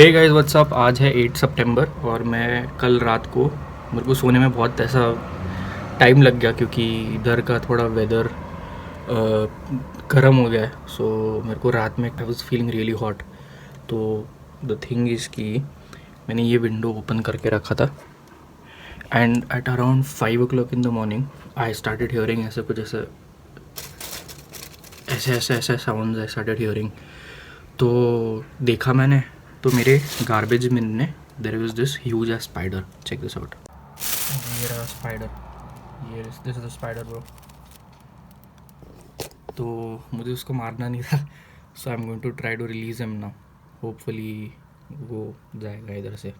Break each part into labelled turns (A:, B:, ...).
A: Hey guys what's up. आज है 8 सितंबर और मैं कल रात को मेरे को सोने में बहुत ऐसा टाइम लग गया क्योंकि इधर का थोड़ा वेदर गर्म हो गया है। सो मेरे को रात में I was feeling really hot. तो द थिंग इज़ कि मैंने ये विंडो ओपन करके रखा था and at around 5 o'clock in the morning I started hearing ऐसे कुछ ऐसे ऐसे ऐसे ऐसे साउंड आई स्टार्टेड हियरिंग। तो देखा मैंने तो मेरे गार्बेज बिन में there was this huge ass spider. Check this out. ये रहा स्पाइडर, ये this is the spider bro. तो मुझे उसको मारना नहीं था, so I am going to try to release him now. Hopefully वो जाएगा इधर से।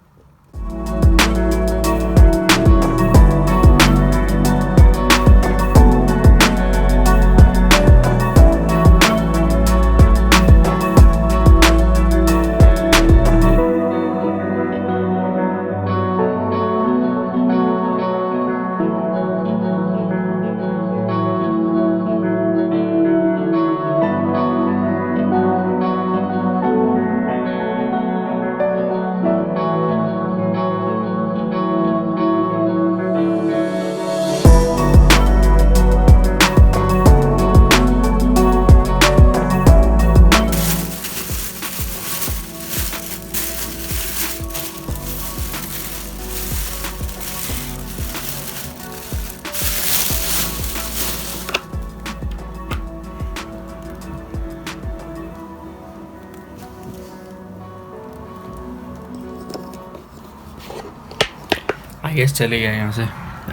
A: आई गेस चले गया यहाँ से,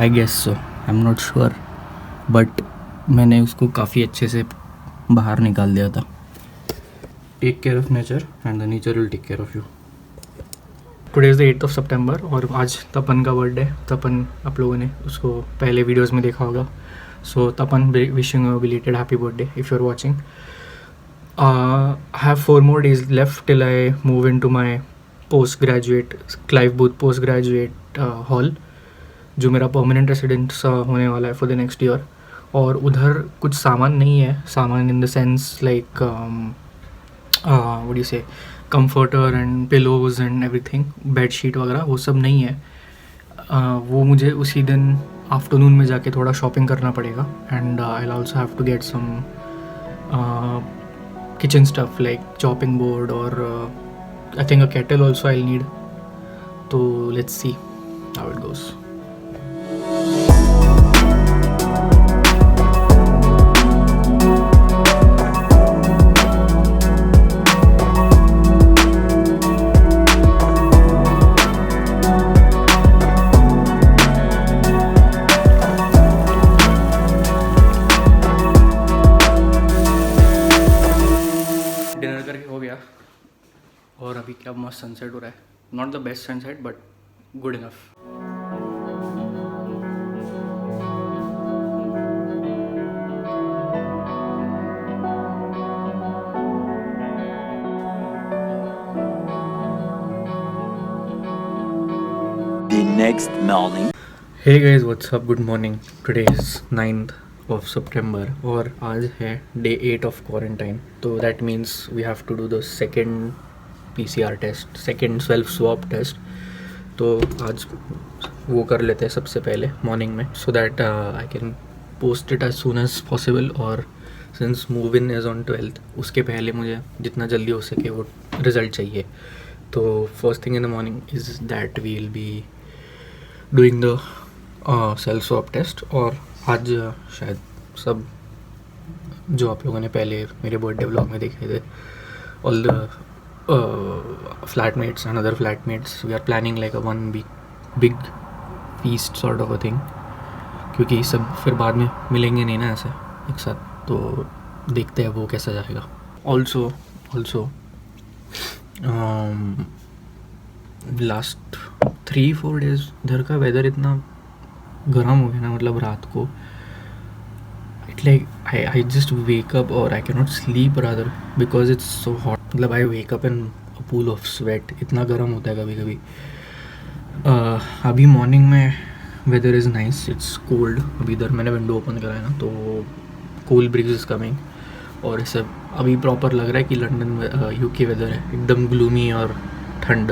A: I guess so, I am not sure, but मैंने उसको काफ़ी अच्छे से बाहर निकाल दिया था। Take care of nature and the nature will take care of you. Today is the 8th of September और आज तपन का बर्थडे। तपन आप लोगों ने उसको पहले वीडियोस में देखा होगा। So Tapan, wishing a belated happy birthday if you are watching. I have 4 more days left till I move into my post-graduate Clive Booth post-graduate hall, जो मेरा परमानेंट रेसिडेंस होने वाला है फॉर द नेक्स्ट ईयर। और उधर कुछ सामान नहीं है, सामान in the sense like what you say comforter and pillows and everything, bedsheet वगैरह वो सब नहीं है। वो मुझे उसी दिन आफ्टरनून में जाके थोड़ा शॉपिंग करना पड़ेगा and I also have to get some kitchen stuff like chopping board or I think a kettle also I'll need. So let's see how it goes. Dinner करके हो गया और अभी क्या मस्त सनसेट हो रहा है। Not the best sunset but good enough.
B: The next morning.
A: Hey guys, what's up? Good morning. Today is 9th of September और आज है day 8 of quarantine. तो that means we have to do the second PCR test, second self swab test. तो आज वो कर लेते हैं सबसे पहले मॉर्निंग में, so that I can post it as soon as possible. और since move in is on 12th, उसके पहले मुझे जितना जल्दी हो सके वो रिज़ल्ट चाहिए। तो first thing in the morning is that we will be doing the self swab test. और आज शायद सब जो आप लोगों ने पहले मेरे बर्थडे व्लॉग में देखे थे, all the flatmates and other flatmates, we are planning like a one big feast sort of a thing, क्योंकि सब फिर बाद में मिलेंगे नहीं ना ऐसे एक साथ। तो देखते हैं वो कैसा जाएगा। ऑल्सो लास्ट 3-4 days इधर का वेदर इतना गर्म हो गया ना, मतलब रात को it like I just wake up और I can not sleep rather because it's so hot. मतलब I wake up in a pool of sweat, इतना गर्म होता है कभी कभी। अभी मॉर्निंग में weather is nice, it's cold. अभी इधर मैंने विंडो ओपन करा है ना, तो कूल ब्रीज इज़ कमिंग और ऐसे अभी प्रॉपर लग रहा है कि लंदन यूके वेदर है, एकदम ग्लूमी और ठंड.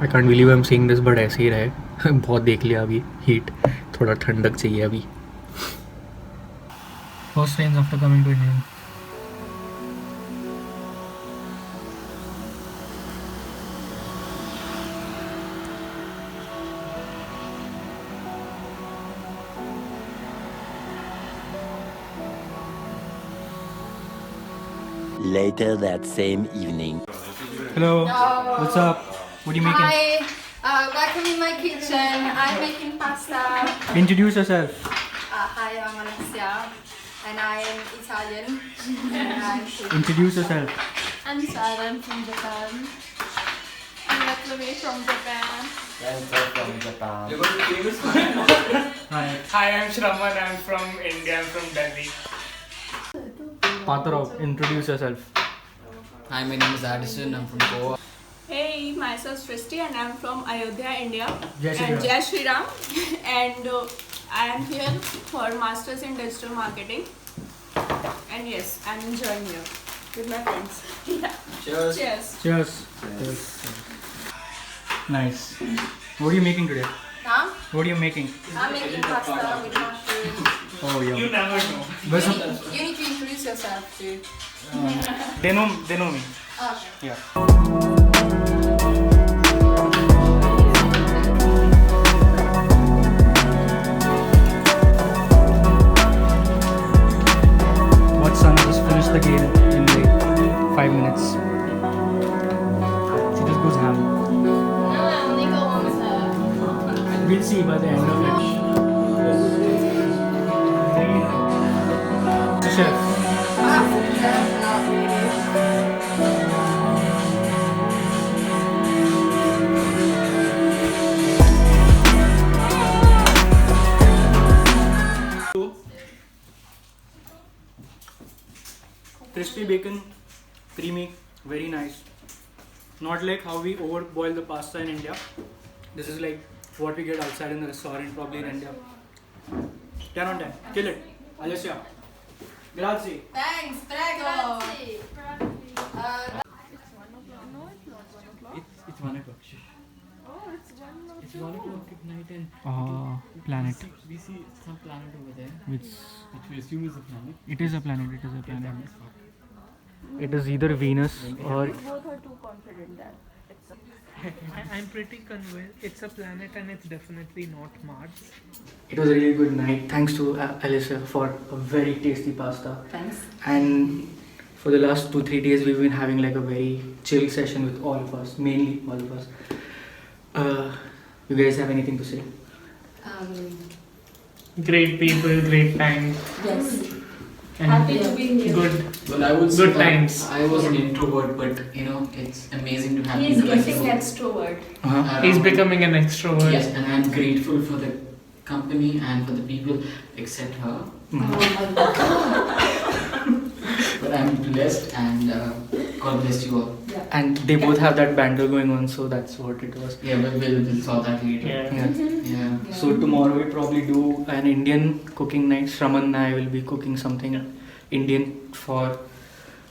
A: I can't believe I am saying this, but ऐसे ही रहे. बहुत देख लिया अभी हीट, थोड़ा ठंडक चाहिए अभी. First rains after coming to India.
B: Later that same evening.
A: Hello. What's up? What are you making?
C: Hi, welcome in my kitchen. I'm making pasta.
A: Introduce yourself.
C: Hi, I'm Alexia, and I am Italian. And I'm
A: Introduce yourself.
C: I'm Sarah. I'm from Japan. I'm Lakshmi from Japan.
A: Hi.
D: Hi, I'm Shravan. I'm from India. I'm from Delhi.
A: Patarov, introduce yourself.
E: Hi, my name is Addison. I'm from Goa.
F: Hey, myself Srishti and I'm from Ayodhya, India.
A: Jai Shri
F: and
A: Ram.
F: Jai Shri Ram. And I am here for Masters in Digital Marketing. And yes, I'm enjoying here with my friends. Yeah.
E: Cheers.
F: Cheers.
A: Cheers. Nice. What are you making today?
C: Huh?
A: What are you making?
C: I'm making pasta with mushrooms.
A: Oh yeah.
D: You never know.
C: You need to introduce yourself too.
A: They know me.
C: Okay.
A: Yeah. Watson just finished the game in like 5 minutes. She just goes ham.
C: No, I only go once.
A: We'll see by the end of it. So chef,
C: Not really.
A: crispy bacon, creamy, very nice. Not like how we overboil the pasta in India. This is like what we get outside in the restaurant, probably in India. 10 on 10. Kill it. Alessia. Grazie.
C: Thanks, prego.
A: It's 1 o'clock.
F: Oh, it's 1
E: It's 1 o'clock at night and
A: Planet.
E: we see some planet over there,
A: Which
E: which we assume is a planet.
A: it is a planet. It is a planet. It is either Venus or
F: both are too confident that it's a
D: I'm pretty convinced it's a planet and it's definitely not Mars.
A: it was a really good night. Thanks to Alicia for a very tasty pasta.
C: Thanks.
A: And for the last 2-3 days, we've been having like a very chill session with all of us, mainly all of us. You guys have anything to say?
D: Great people, great time.
C: Yes.
D: And
C: Happy to be here.
D: good.
E: Well, I would say
D: Good
E: that
D: times.
E: I was an introvert, but it's amazing to have
F: He's
E: people like
F: getting
E: you
F: extrovert.
A: Uh-huh.
D: He's
E: around.
D: becoming an extrovert.
E: Yes, and I'm grateful for the company and for the people, except her. But I'm blessed and God bless you all.
A: And they both have that banter going on, so that's what it was.
E: Yeah, but we'll sort that later.
D: Yeah.
A: Yeah.
E: Yeah.
A: So tomorrow we probably do an Indian cooking night. Shraman and I will be cooking something Indian for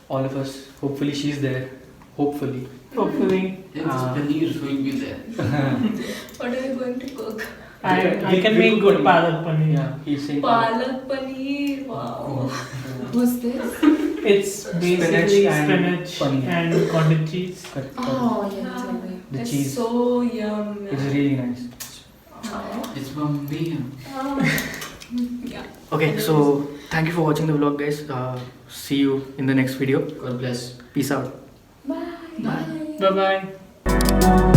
A: all of us. Hopefully she's there. Hopefully.
D: Hopefully.
E: It's paneer will be there.
F: What are you going to cook?
D: I
A: we-
D: can
A: we
D: make
A: cook
D: good
A: paneer.
D: palak paneer.
A: Yeah, he's saying.
F: Palak paneer. Wow.
C: What's this?
D: It's basically
A: and
D: spinach
A: paneer.
D: and cottage cheese.
C: Oh, yeah, tell me.
A: The
F: It's
A: cheese.
F: so yum.
A: It's really nice.
E: It's Bombay.
F: Yeah.
A: Okay, so thank you for watching the vlog, guys. See you in the next video.
E: God bless.
A: Peace out.
F: Bye.
C: Bye.
D: Bye bye.